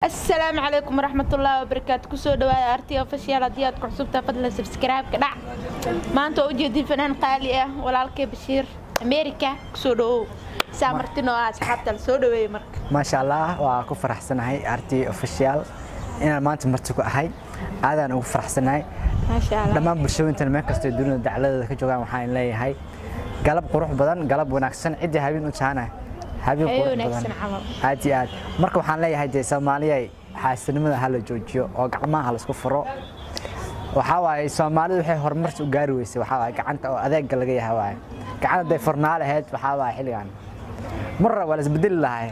السلام عليكم ورحمة الله وبركاته. كسو دواء ارتي اوفيشال ديات كحسوبتا فضل سبسكرايب كدع ما انت وجدي فنان قالي walaalkay Bashiir America كسو دو سامرتينو asxaabta soo dhaweey marka ما شاء الله waa ku faraxsanahay ارتي اوفيشال inaan maanta marti ku ahay aadaan ugu faraxsanahay ما شاء الله dhamaan bulshooyinka meel kasta dunida dacaladeeda ka joogaan waxaan leeyahay galab qurux badan galab wanaagsan cidii habeen u tahanay habeen qurux badan aad iyo aad marka waxaan leeyahay de Soomaaliyeey xaasinimada hala joojiyo oo gacmaha la isku furo waxa waay Soomaalidu waxay horumar u gaari weysay waxa waay gacanta oo adeeg laga yahay waay gacanta day furnaalaheed waxa waay xilligan marra wala isbedel lahaay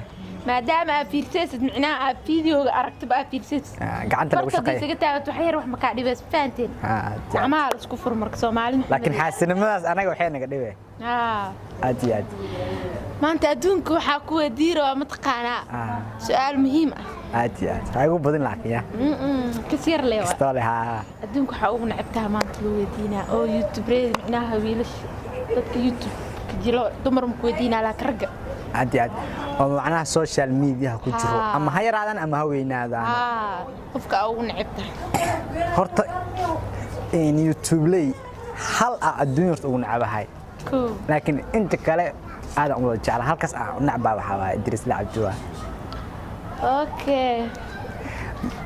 maadaama fiirsasid micnaa fiidiyooga aragtaba fiirsasid gacanta lagu shaqeeyo isaga taagto wax yar wax ma ka dhibays faanteen gacmaha la isku furo marka Soomaalidu laakiin xaasinimadaas anaga waxay naga dhibay aad iyo aad maanta adduunka waxa ku wadiiro ma taqaanaa su'aal muhiim ah aad iyo aad ay ugu badan laakiin kasir leeyahay istaalaha adduunka waxa ugu nacabtaa maanta loo wadiina oo YouTube micnaha wiilash dadka YouTube ka jiro dumar ma ku wadiina la karga aad iyo aad oo macnaha social media ku jiro ama ha yaraadan ama ha weynaadaan qofka ugu nacabtaa horta in YouTube lay hal adduunka ugu nacabahay laakiin inta kale هذا عمره جعل هالكاس نعبا وحوا إدريس لعب جوا. أوكي.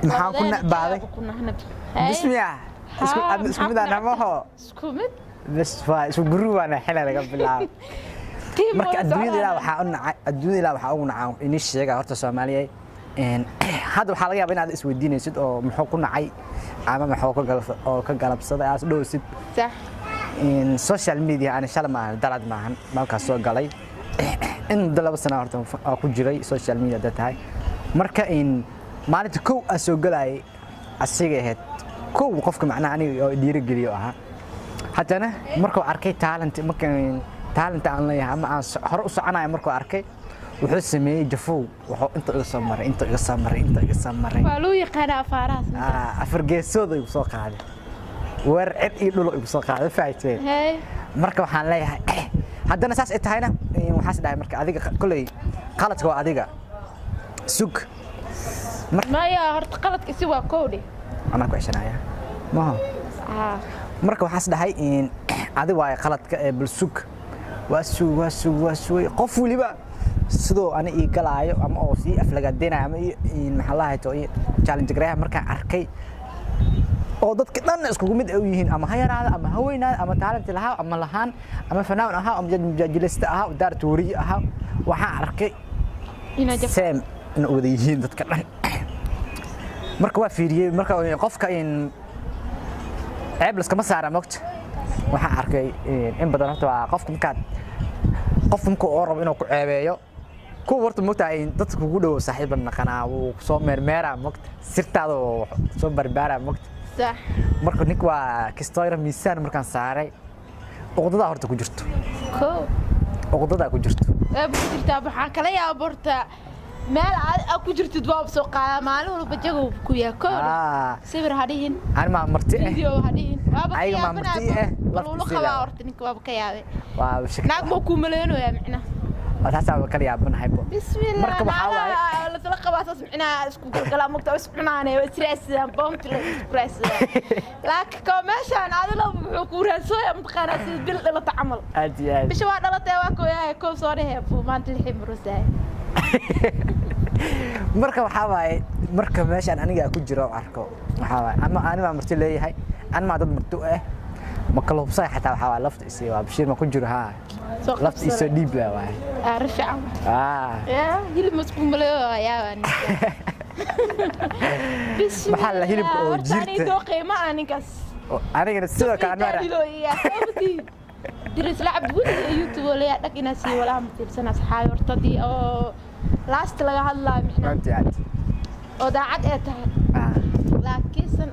محاول كنا بعض. بسم الله. اسكو ماذا نعمله؟ اسكومت؟ بس شو جرو أنا حلا لقى بالله. مرك الدنيا لا وحاولنا الدنيا لا وحاولنا عاون إنيش شيء قهرت الصومالية إن هذا الحلقة بين هذا اسود الدين يسد أو محاول كنا عاي عام محاول كجلب صدق أصله يسد. صح. in social media aan shalay ma dalad maahan marka soo galay in dalab sano horta ku jiray social media dadhay marka in maalinta koow soo galay asiga ahayd koow qofka macnaa aniga oo dhiiri geliyo aha hadana markuu arkay talent aan leeyahay ama aan hor u soconayo markuu arkay wuxuu sameeyay jafow wuxuu inta iga soo maray waa loo yaqaan afaaraas afar geesood ay soo qaaday ورعب يدلو يبصق هذا فايتين مركب حان ليها هذا أساس إتهاينا وحاسد هاي مركب أديك كله قالت هو أديك سوق ما يا هرت قالت كسوة كودي أنا كويس أنا يا ما هو مركب حاسد هاي إن أدي واي قالت بالسوق واسو قفوا لي بقى sidoo ana ii galaayo ama oo si aflagaadeenay ama in maxallaha tooy challenge gareeya marka arkay oo dadka dhan isku mid ay yihiin ama hayraada ama haweenaada ama talent lahaa ama lahaan ama fanaan ahaa ama jajilista ahaa oo daar toori ahaa waxa arkay ina jafsam in uu yihiin dadka dhan marka waa fiiriyay marka qofka in ceeblas kama saara moqt waxa arkay in badan horta qofka marka oo rabo inuu ku ceebeeyo ku warta moqta in dadku ugu dhaw saaxiiban naqanaa uu soo meermeera moqt sirtaada oo soo barbaara moqt صح marka nik waa kistoyra miisaan markaan saaray uqdada horta ku jirto uqdada ku jirto waxa kala yaaborta meel aad ku jirtid waa soo qaada maalin walba jago ku yaako sawir hadhiin ma marti video hadhiin ay ma marti loo qabaa horta nik waa ka yaabe waa shakil naag ma ku maleenoyaa micna taas waa kala yaabanahay بسم الله مركب حواي لا تلقى باصص معنا اسكو كلام مقطع اسمعنا وسريس بومت الاكسبريس لكن كوميشن هذا لو حكوره سويا متقانا بال لا تعمل ادي بش waa dhalatay waa ko yahay ko soo dhahay maanta lixii marusay marka waxa waay marka meeshan aniga ku jiro arko waxa waay ama aniga marti leeyahay an ma dad marti ah ma kala hubsay xataa waxa waay lafta isii waa Bashiir ma ku jiro ha lafta isoo dhiib la waay arfac يا هلب مسكون مليو يا بسم الله محل هلب او جيرته أنا دوقي ما أنكس أنا سيدا كان مرة درس لعب بقول يوتيوب ولا لكن ناسي ولا مثل سنة صحاي ورتدي أو لاست لقى هلا محنا أنت عاد أو ده عاد إيه لكن سن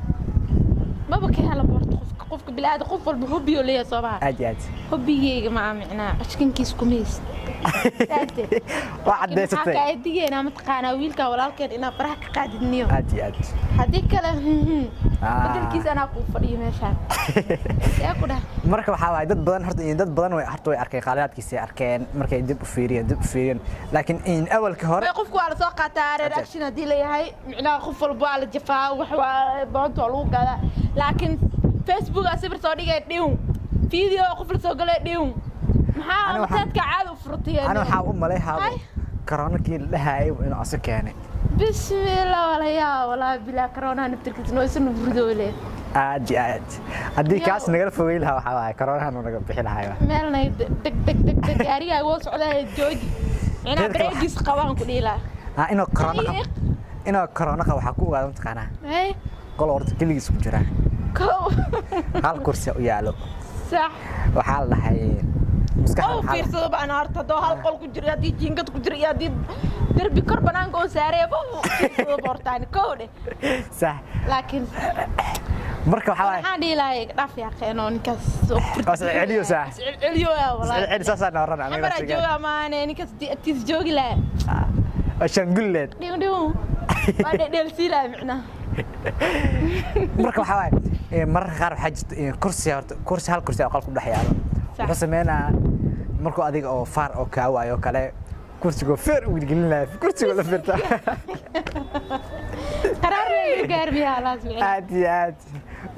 ما بكي هلا برضه خفك qofka bilaad qof walba hobbiyo leeyahay Soomaa aad iyo aad hobbigeyga ma micnaa ashkankiis kumeys waa cadeysatay ka eedigeena ma taqaana wiilka walaalkeen ina faraha ka qaadidniyo aad iyo aad hadii kale badalkiisa ana ku fadhiyo meeshaan yaa ku dhahay marka waxa waay dad badan way arkay qaalaadkiisa arkeen markay dib u fiiriyeen laakiin in awalka hore qofku waa la soo qaataa reaction hadii la yahay micnaa qof walba la jafaa wax waa boonto lagu gala laakiin Facebook asibir soo dhigay dhiw video qof la soo galay dhiw maxaa dadka caad u furtay ana waxa u maleeyahay corona kii la haay inuu aso keenay bismillah wala bila corona naftirkiisa noo isu burdoole aad hadii kaas naga fogeey lahaa waxa waay corona naga bixi lahaa meelna deg gaariga oo socdaa jooji ina breakis qabaan ku dhilaa inuu corona waxa ku ogaado taqaana qol horta kaligiis ku jira hal kursi u yaalo صح waxa la dhahay maskaxda fiirsado baan horta doo hal qol ku jira hadii jiingad ku jira hadii darbi kor banaanka oo saareebo fiirsado bortaan koode صح laakiin marka waxa waxaan dhiilay dhaaf yaa qeeno ninkaas soo furtay celiyo صح celiyo walaal celiyo saasana waran aniga amara jooga maana ninkaas tis joogi la ashan gulleed dhiw baad dheelsiilaa macna marka waxa waay marka qaar waxa jirta kursi hal kursi oo qalku dhaxyaalo wuxuu sameynaa markuu adiga oo far oo ka waayo kale kursiga feer u gelinayo kursiga la firta qaraar gaarbiya laasmi aad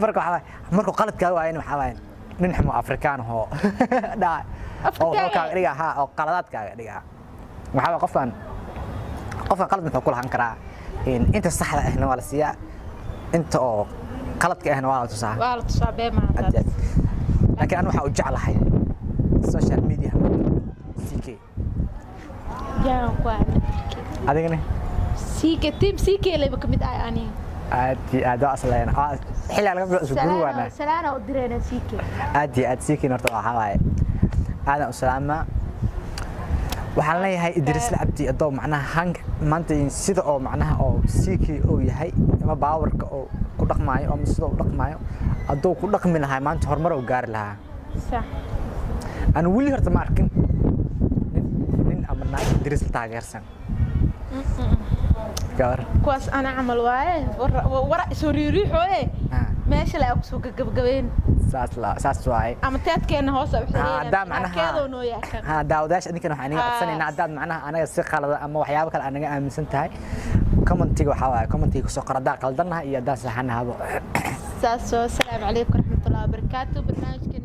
marka waxa markuu qaladka waayo waxa waay nin xamo afrikaan oo dhaa oo ka dhiga oo qaladaadkaaga dhiga waxa qofkan qalad wuxuu ku lahan karaa inta saxda ahna wala siya inta oo qaladka ahna wala tusaa beema laakiin aan waxa u jeclahay social media CK yaa kwaan adigana CK team CK leeba kamid ah ani aad aslayna xilli laga bilo isku waana salaana u direena CK aad CK narto waxa waay aad u salaama waxaan leeyahay Idris Labdi adoo macnaha hang maanta sida oo macnaha oo CK oo yahay ama baawarka oo ku dhaqmaayo ama sida uu dhaqmaayo adoo ku dhaqmi lahaa maanta horumar oo gaar lahaa صح أنا ولي هرت ما أركن nin أمرنا درس تاجرسن كار كواس أنا عمل واي ورا سوري حوي ماشي لا أقصو جبين ساس واي أما تاتكين هوس بحرين دا معناها داوداش أني كانوا حنين أصلاً إن عداد معناها أنا السق على أما وحيابك أنا أمن سنتهاي كومنتي وحواي كومنتي كسوق ردا قلدنا هي دا سحنا هذا السلام عليكم ورحمة الله وبركاته برنامج